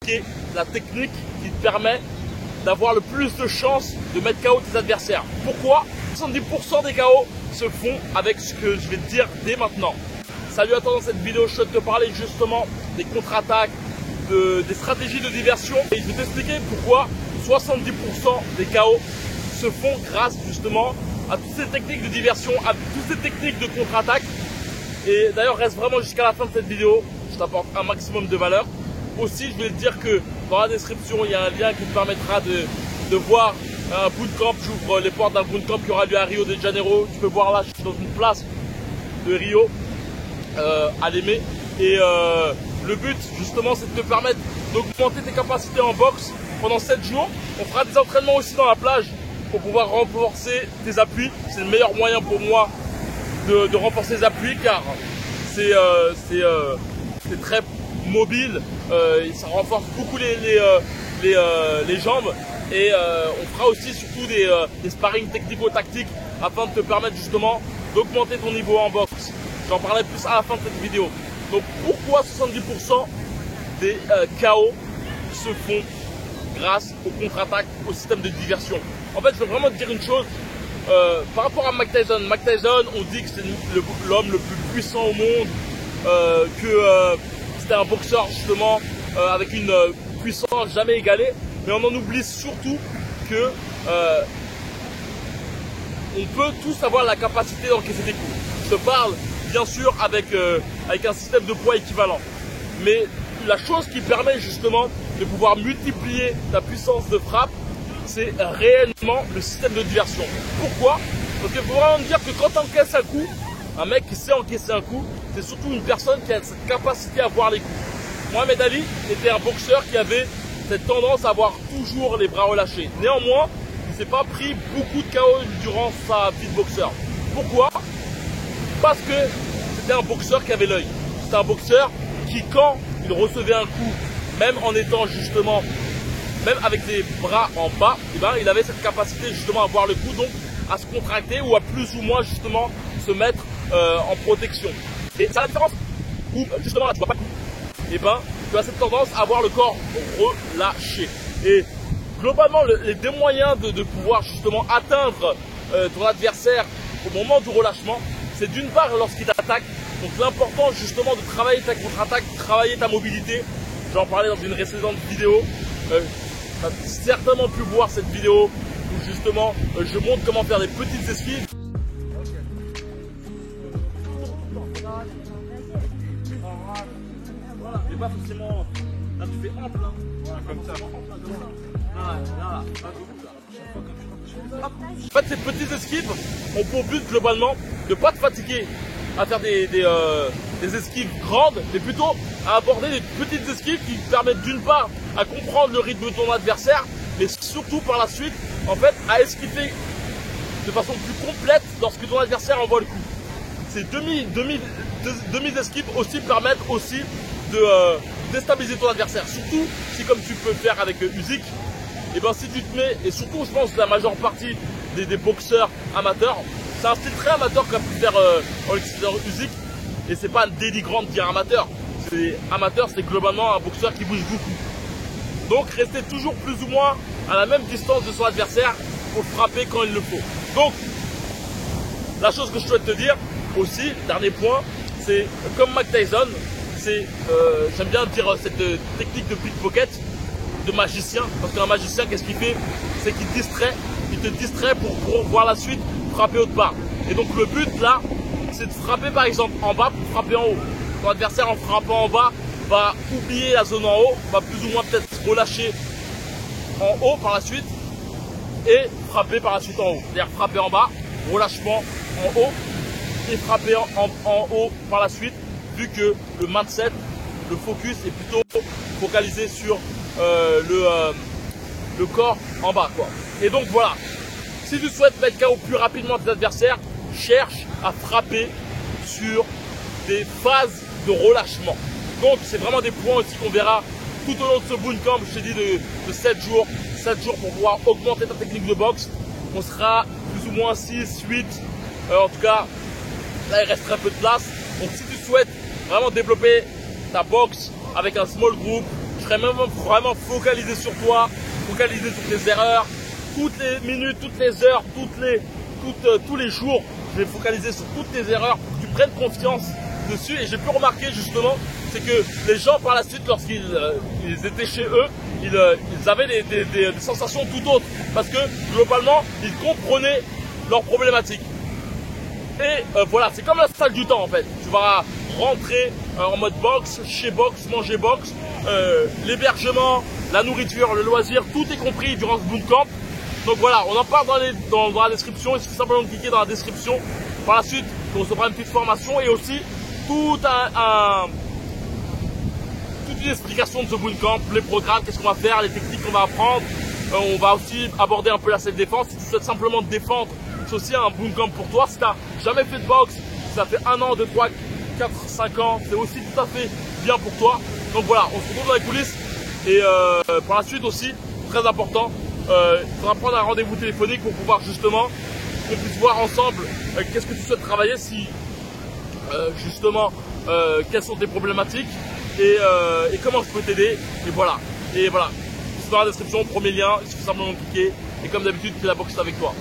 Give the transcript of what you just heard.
t'expliquer la technique qui te permet d'avoir le plus de chances de mettre KO tes adversaires. Pourquoi? 70% des KO se font avec ce que je vais te dire dès maintenant. Salut à toi, dans cette vidéo, je souhaite te parler justement des contre-attaques, des stratégies de diversion. Et je vais t'expliquer pourquoi 70% des KO se font grâce justement à toutes ces techniques de diversion, à toutes ces techniques de contre-attaque. Et d'ailleurs, reste vraiment jusqu'à la fin de cette vidéo, je t'apporte un maximum de valeur. Aussi, je vais te dire que dans la description, il y a un lien qui te permettra de voir un bootcamp. J'ouvre les portes d'un bootcamp qui aura lieu à Rio de Janeiro. Tu peux voir là, je suis dans une place de Rio, à l'aimer. Et le but, justement, c'est de te permettre d'augmenter tes capacités en boxe pendant 7 jours. On fera des entraînements aussi dans la plage pour pouvoir renforcer tes appuis. C'est le meilleur moyen pour moi de renforcer les appuis, car c'est très mobile, ça renforce beaucoup les jambes. Et on fera aussi surtout des sparring technico-tactiques afin de te permettre justement d'augmenter ton niveau en boxe. J'en parlerai plus à la fin de cette vidéo. Donc pourquoi 70% des KO se font grâce aux contre-attaques, au système de diversion? En fait, je veux vraiment te dire une chose. Par rapport à Mike Tyson, on dit que c'est l'homme le plus puissant au monde, que c'était un boxeur justement avec une puissance jamais égalée, mais on en oublie surtout que on peut tous avoir la capacité d'encaisser des coups. Je te parle bien sûr avec un système de poids équivalent, mais la chose qui permet justement de pouvoir multiplier ta puissance de frappe, c'est réellement le système de diversion. Pourquoi? Parce qu'il faut vraiment dire que quand tu encaisses un coup, un mec qui sait encaisser un coup, c'est surtout une personne qui a cette capacité à voir les coups. Mohamed Ali était un boxeur qui avait cette tendance à avoir toujours les bras relâchés. Néanmoins, il ne s'est pas pris beaucoup de KO durant sa vie de boxeur. Pourquoi? Parce que c'était un boxeur qui avait l'œil. C'était un boxeur qui, quand il recevait un coup, même en étant justement, même avec les bras en bas, eh ben, il avait cette capacité justement à voir le coup, donc à se contracter ou à plus ou moins justement se mettre en protection. Et c'est la différence où justement là tu vois pas le coup, et ben tu as cette tendance à avoir le corps relâché. Et globalement les deux moyens de pouvoir justement atteindre ton adversaire au moment du relâchement, c'est d'une part lorsqu'il t'attaque. Donc l'important justement de travailler ta contre-attaque, travailler ta mobilité. J'en parlais dans une précédente vidéo. Tu as certainement pu voir cette vidéo où justement je montre comment faire des petites esquives. Voilà, mais pas forcément. Là tu fais ample, hein. Voilà, comme ça. En fait, ces petites esquives ont pour but globalement de ne pas te fatiguer à faire des esquives grandes, mais plutôt à aborder des petites esquives qui permettent d'une part à comprendre le rythme de ton adversaire, mais surtout par la suite, en fait, à esquiver de façon plus complète lorsque ton adversaire envoie le coup. Ces demi-esquives aussi permettent aussi de déstabiliser ton adversaire, surtout si, comme tu peux le faire avec Usyk, et ben si tu te mets, et surtout je pense que la majeure partie des boxeurs amateurs, c'est un style très amateur qu'a pu faire Alexander Usyk, et c'est pas dénigrant de dire amateur. Amateur, c'est globalement un boxeur qui bouge beaucoup. Donc restez toujours plus ou moins à la même distance de son adversaire pour frapper quand il le faut. Donc la chose que je souhaite te dire aussi, dernier point, c'est comme Mike Tyson, j'aime bien dire cette technique de pickpocket, de magicien, parce qu'un magicien, qu'est-ce qu'il fait? C'est qu'il distrait, il te distrait pour voir la suite frapper autre part. Et donc le but là, c'est de frapper par exemple en bas pour frapper en haut. Ton adversaire en frappant en bas va oublier la zone en haut, va plus ou moins peut-être se relâcher en haut par la suite et frapper par la suite en haut. C'est-à-dire frapper en bas, relâchement en haut et frapper en haut par la suite, vu que le mindset, le focus est plutôt focalisé sur le corps en bas, quoi. Et donc voilà, si tu souhaites mettre KO plus rapidement tes adversaires, cherche à frapper sur des phases de relâchement. Donc c'est vraiment des points aussi qu'on verra tout au long de ce bootcamp, je t'ai dit de 7 jours. 7 jours pour pouvoir augmenter ta technique de boxe. On sera plus ou moins 6, 8. En tout cas, là il reste très peu de place. Donc si tu souhaites vraiment développer ta boxe avec un small group, je serai même vraiment focalisé sur toi, focalisé sur tes erreurs, toutes les minutes, toutes les heures, tous les jours, je vais me focaliser sur toutes tes erreurs pour que tu prennes confiance dessus. Et j'ai pu remarquer justement, c'est que les gens par la suite, lorsqu'ils étaient chez eux, ils avaient des sensations tout autres, parce que globalement, ils comprenaient leurs problématiques. Et voilà, c'est comme la salle du temps en fait. Tu vas rentrer en mode box, chez box, manger box, l'hébergement, la nourriture, le loisir, tout est compris durant ce bootcamp. Donc voilà, on en parle dans la description. Il suffit simplement de cliquer dans la description. Par la suite, tu recevras une petite formation et aussi toute une explication de ce bootcamp, les programmes, qu'est-ce qu'on va faire, les techniques qu'on va apprendre. On va aussi aborder un peu la self-défense. Si tu souhaites simplement te défendre, c'est aussi un bootcamp pour toi. Si tu n'as jamais fait de boxe, si ça fait 1 an, 2, 3, 4, 5 ans, c'est aussi tout à fait bien pour toi. Donc voilà, on se retrouve dans les coulisses. Et par la suite aussi, très important, il faudra prendre un rendez-vous téléphonique pour pouvoir justement qu'on puisse voir ensemble qu'est-ce que tu souhaites travailler, si justement quelles sont tes problématiques et comment je peux t'aider. Et voilà, c'est dans la description, premier lien, il suffit simplement de cliquer. Et comme d'habitude, fais la boxe avec toi.